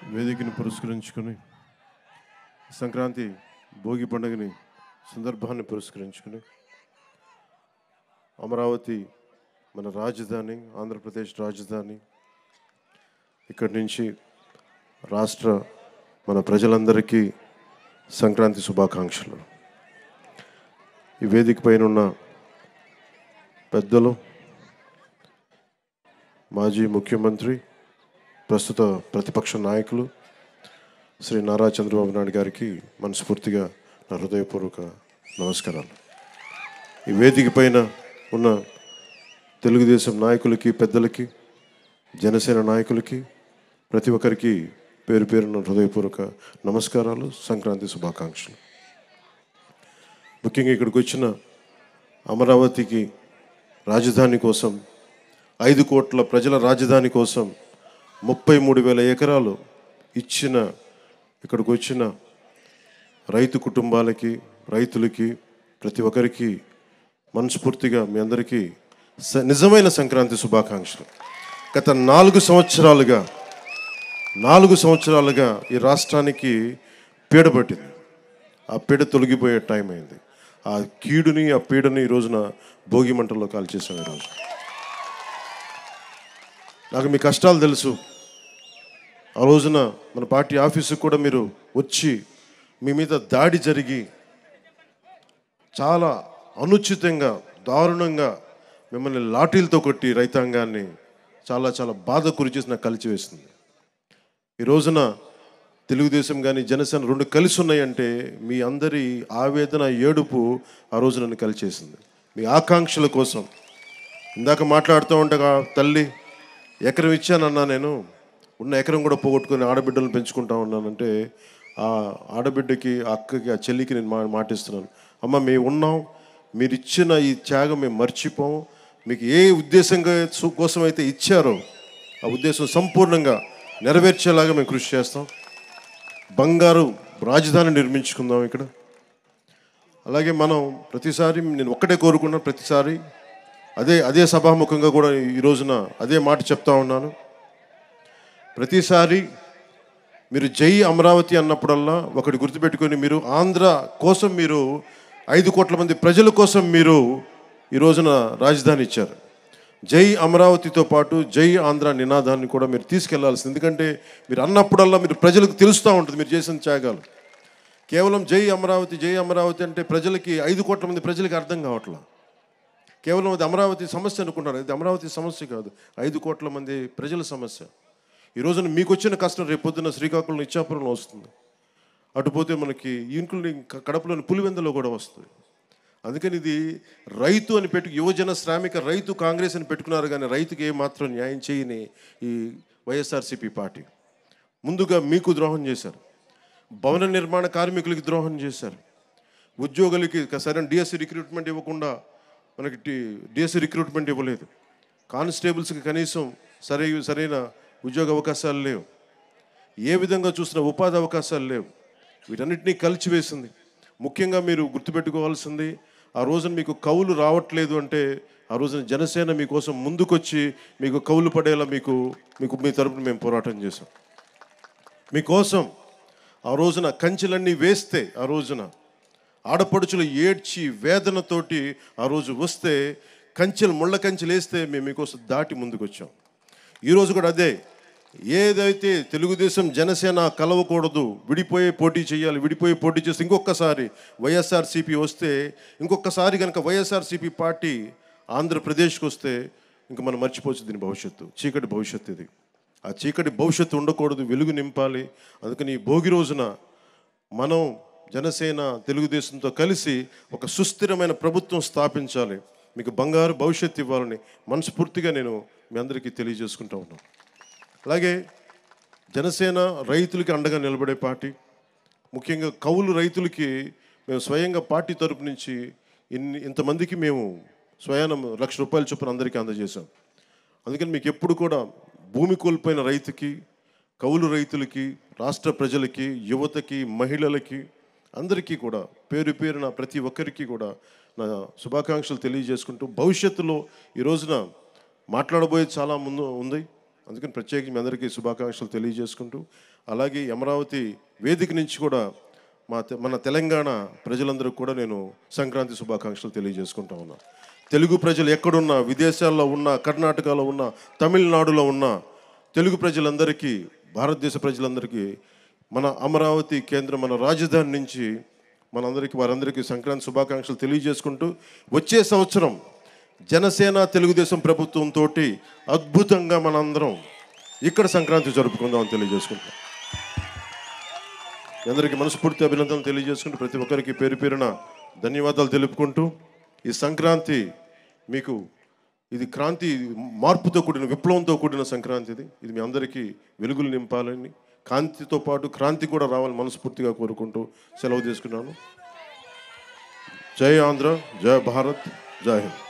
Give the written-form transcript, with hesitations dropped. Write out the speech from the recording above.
వేదికను పురస్కరించుకొని సంక్రాంతి భోగి పండుగని సందర్భాన్ని పురస్కరించుకొని అమరావతి మన రాజధాని, ఆంధ్రప్రదేశ్ రాజధాని, ఇక్కడి నుంచి రాష్ట్ర మన ప్రజలందరికీ సంక్రాంతి శుభాకాంక్షలు. ఈ వేదిక పైన ఉన్న పెద్దలు, మాజీ ముఖ్యమంత్రి, ప్రస్తుత ప్రతిపక్ష నాయకులు శ్రీ నారా చంద్రబాబు నాయుడు గారికి మనస్ఫూర్తిగా నా హృదయపూర్వక నమస్కారాలు. ఈ వేదిక పైన ఉన్న తెలుగుదేశం నాయకులకి, పెద్దలకి, జనసేన నాయకులకి, ప్రతి ఒక్కరికి పేరు పేరున హృదయపూర్వక నమస్కారాలు, సంక్రాంతి శుభాకాంక్షలు. ముఖ్యంగా ఇక్కడికి వచ్చిన అమరావతికి రాజధాని కోసం, 5 కోట్ల ప్రజల రాజధాని కోసం 33,000 ఎకరాలు ఇచ్చిన ఇక్కడికి వచ్చిన రైతు కుటుంబాలకి, రైతులకి, ప్రతి ఒక్కరికి మనస్ఫూర్తిగా మీ అందరికీ నిజమైన సంక్రాంతి శుభాకాంక్షలు. గత 4 సంవత్సరాలుగా ఈ రాష్ట్రానికి పీడ పట్టింది. ఆ పీడ తొలగిపోయే టైం అయింది. ఆ కీడుని, ఆ పీడని ఈ రోజున భోగి మంటల్లో కాల్చేసాం. ఈరోజు నాకు మీ కష్టాలు తెలుసు. ఆ రోజున మన పార్టీ ఆఫీసుకు కూడా మీరు వచ్చి మీ మీద దాడి జరిగి చాలా అనుచితంగా, దారుణంగా మిమ్మల్ని లాఠీలతో కొట్టి రైతాంగాన్ని చాలా చాలా బాధ గురి చేసి నాకు కలిచివేసింది. ఈ రోజున తెలుగుదేశం కానీ జనసేన 2 కలిసి ఉన్నాయంటే మీ అందరి ఆవేదన, ఏడుపు ఆ రోజు నన్ను కలిచేసింది. మీ ఆకాంక్షల కోసం ఇందాక మాట్లాడుతూ ఉండగా తల్లి ఎకరం ఇచ్చానన్నా, నేను ఉన్న ఎకరం కూడా పోగొట్టుకొని ఆడబిడ్డలను పెంచుకుంటా ఉన్నానంటే ఆ ఆడబిడ్డకి, ఆ అక్కకి, ఆ చెల్లికి నేను మాటిస్తున్నాను, అమ్మ మేము ఉన్నాం, మీరు ఇచ్చిన ఈ త్యాగం మేము మర్చిపోము. మీకు ఏ ఉద్దేశంగా కోసం అయితే ఇచ్చారో ఆ ఉద్దేశం సంపూర్ణంగా నెరవేర్చేలాగా మేము కృషి చేస్తాం. బంగారు రాజధాని నిర్మించుకుందాం ఇక్కడ. అలాగే మనం ప్రతిసారి నేను ఒక్కటే కోరుకున్నాను, ప్రతిసారి అదే సభాముఖంగా కూడా ఈ రోజున అదే మాట చెప్తా ఉన్నాను. ప్రతిసారి మీరు జై అమరావతి అన్నప్పుడల్లా ఒకటి గుర్తుపెట్టుకొని, మీరు ఆంధ్ర కోసం, మీరు 5 కోట్ల మంది ప్రజల కోసం మీరు ఈ రోజున రాజధాని ఇచ్చారు. జై అమరావతితో పాటు జై ఆంధ్ర నినాదాన్ని కూడా మీరు తీసుకెళ్లాల్సింది. ఎందుకంటే మీరు అన్నప్పుడల్లా మీరు ప్రజలకు తెలుస్తూ ఉంటుంది మీరు చేసిన త్యాగాలు. కేవలం జై అమరావతి, జై అమరావతి అంటే ప్రజలకి, 5 కోట్ల మంది ప్రజలకి అర్థం కావట్లా. కేవలం అది అమరావతి సమస్య అనుకుంటారు. అది అమరావతి సమస్య కాదు, 5 కోట్ల మంది ప్రజల సమస్య. ఈ రోజున మీకు వచ్చిన కష్టం రేపొద్దున శ్రీకాకుళం, ఇచ్చాపురంలో వస్తుంది. అటుపోతే మనకి ఇంక్లూడింగ్ కడపలోని పులివెందులో కూడా వస్తుంది. అందుకని ఇది రైతు అని యువజన శ్రామిక రైతు కాంగ్రెస్ అని పెట్టుకున్నారు, కానీ రైతుకి ఏమాత్రం న్యాయం చేయని ఈ వైఎస్ఆర్సీపీ పార్టీ ముందుగా మీకు ద్రోహం చేశారు. భవన నిర్మాణ కార్మికులకి ద్రోహం చేశారు. ఉద్యోగులకి సరైన డిఎస్సి రిక్రూట్మెంట్ ఇవ్వకుండా మనకి డిఎస్సి రిక్రూట్మెంట్ ఇవ్వలేదు. కానిస్టేబుల్స్కి కనీసం సరైన ఉద్యోగ అవకాశాలు లేవు. ఏ విధంగా చూసినా ఉపాధి అవకాశాలు లేవు. వీటన్నిటినీ కలిచివేసింది. ముఖ్యంగా మీరు గుర్తుపెట్టుకోవాల్సింది, ఆ రోజున మీకు కౌలు రావట్లేదు అంటే ఆ రోజున జనసేన మీకోసం ముందుకొచ్చి మీకు కౌలు పడేలా మీకు మీ తరపున మేము పోరాటం చేశాం. మీకోసం ఆ రోజున కంచెలన్నీ వేస్తే, ఆ రోజున ఆడపడుచులు ఏడ్చి వేదనతోటి ఆ రోజు వస్తే, ముళ్ళ కంచెలు వేస్తే మేము మీకోసం దాటి ముందుకు వచ్చాం. ఈరోజు కూడా అదే, ఏదైతే తెలుగుదేశం జనసేన కలవకూడదు, విడిపోయే పోటీ చేయాలి, విడిపోయి పోటీ చేస్తే ఇంకొకసారి వైఎస్ఆర్సీపీ వస్తే, ఇంకొకసారి కనుక వైఎస్ఆర్సీపీ పార్టీ ఆంధ్రప్రదేశ్కి వస్తే ఇంక మనం మర్చిపోవచ్చు దీని భవిష్యత్తు. చీకటి భవిష్యత్తు ఇది. ఆ చీకటి భవిష్యత్తు ఉండకూడదు, వెలుగు నింపాలి. అందుకని ఈ భోగి రోజున మనం జనసేన తెలుగుదేశంతో కలిసి ఒక సుస్థిరమైన ప్రభుత్వం స్థాపించాలి, మీకు బంగారు భవిష్యత్తు ఇవ్వాలని మనస్ఫూర్తిగా నేను మీ అందరికీ తెలియజేసుకుంటూ ఉన్నాను. అలాగే జనసేన రైతులకి అండగా నిలబడే పార్టీ. ముఖ్యంగా కౌలు రైతులకి మేము స్వయంగా పార్టీ తరపు నుంచి ఇంతమందికి మేము స్వయాన ₹1,00,000 చొప్పున అందరికీ అందజేశాం. అందుకని మీకు ఎప్పుడు కూడా భూమి కోల్పోయిన రైతుకి, కౌలు రైతులకి, రాష్ట్ర ప్రజలకి, యువతకి, మహిళలకి అందరికీ కూడా పేరు పేరున ప్రతి ఒక్కరికి కూడా నా శుభాకాంక్షలు తెలియజేసుకుంటూ, భవిష్యత్తులో ఈ రోజున మాట్లాడబోయేది చాలా ముందు ఉంది. అందుకని ప్రత్యేకించి మీ అందరికీ శుభాకాంక్షలు తెలియజేసుకుంటూ, అలాగే అమరావతి వేదిక నుంచి కూడా మన తెలంగాణ ప్రజలందరికీ కూడా నేను సంక్రాంతి శుభాకాంక్షలు తెలియజేసుకుంటా ఉన్నాను. తెలుగు ప్రజలు ఎక్కడున్నా, విదేశాల్లో ఉన్నా, కర్ణాటకలో ఉన్నా, తమిళనాడులో ఉన్నా, తెలుగు ప్రజలందరికీ, భారతదేశ ప్రజలందరికీ మన అమరావతి కేంద్రం, మన రాజధాని నుంచి వారందరికీ సంక్రాంతి శుభాకాంక్షలు తెలియజేసుకుంటూ, వచ్చే సంవత్సరం జనసేన తెలుగుదేశం ప్రభుత్వంతో అద్భుతంగా మనందరం ఇక్కడ సంక్రాంతి జరుపుకుందామని తెలియజేసుకుంటాం. అందరికీ మనస్ఫూర్తి అభినందనలు తెలియజేసుకుంటూ, ప్రతి ఒక్కరికి పేరు పేరున ధన్యవాదాలు తెలుపుకుంటూ, ఈ సంక్రాంతి మీకు ఇది మార్పుతో కూడిన, విప్లవంతో కూడిన సంక్రాంతి. ఇది మీ అందరికీ వెలుగులు నింపాలని, కాంతితో పాటు క్రాంతి కూడా రావాలని మనస్ఫూర్తిగా కోరుకుంటూ సెలవు తీసుకున్నాను. జై ఆంధ్ర, జై భారత్, జై హింద్.